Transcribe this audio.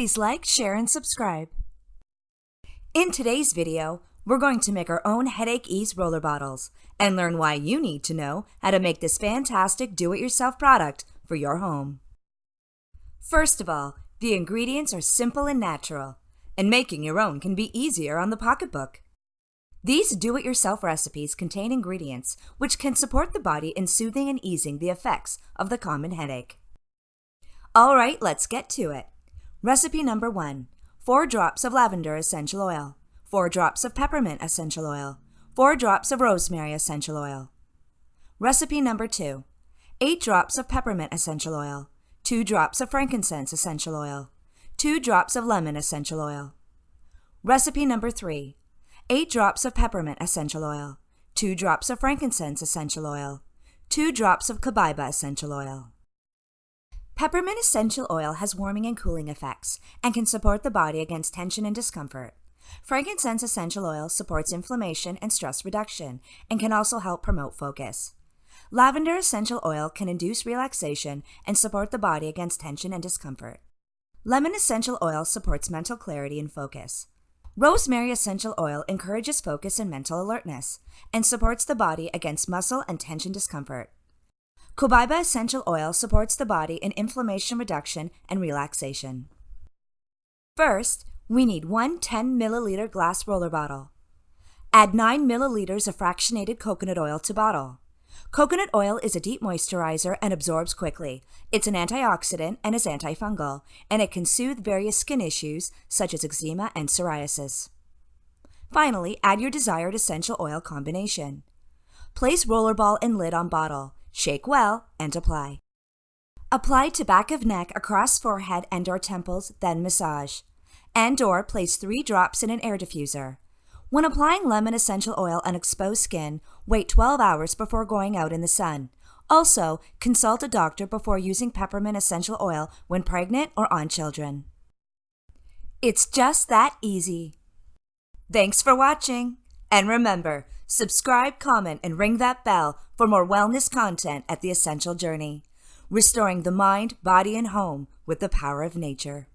Please like, share, and subscribe. In today's video, we're going to make our own Headache-Ense roller bottles and learn why you need to know how to make this fantastic do-it-yourself product for your home. First of all, the ingredients are simple and natural, and making your own can be easier on the pocketbook. These do-it-yourself recipes contain ingredients which can support the body in soothing and easing the effects of the common headache. All right, let's get to it. Recipe number 1. 4 drops of lavender essential oil, 4 drops of peppermint essential oil, 4 drops of rosemary essential oil. Recipe number 2. 8 drops of peppermint essential oil, 2 drops of frankincense essential oil, 2 drops of lemon essential oil. Recipe number 3. 8 drops of peppermint essential oil, 2 drops of frankincense essential oil, 2 drops of copaiba essential oil. Peppermint essential oil has warming and cooling effects and can support the body against tension and discomfort. Frankincense essential oil supports inflammation and stress reduction and can also help promote focus. Lavender essential oil can induce relaxation and support the body against tension and discomfort. Lemon essential oil supports mental clarity and focus. Rosemary essential oil encourages focus and mental alertness and supports the body against muscle and tension discomfort. Copaiba essential oil supports the body in inflammation reduction and relaxation. First, we need one 10 milliliter glass roller bottle. Add 9 milliliters of fractionated coconut oil to bottle. Coconut oil is a deep moisturizer and absorbs quickly. It's an antioxidant and is antifungal, and it can soothe various skin issues such as eczema and psoriasis. Finally, add your desired essential oil combination. Place rollerball and lid on bottle. Shake well and apply. Apply to back of neck across forehead and/or temples, then massage. And/or place 3 drops in an air diffuser. When applying lemon essential oil on exposed skin, wait 12 hours before going out in the sun. Also, consult a doctor before using peppermint essential oil when pregnant or on children. It's just that easy. Thanks for watching. And remember, subscribe, comment, and ring that bell for more wellness content at The Essential Journey, restoring the mind, body, and home with the power of nature.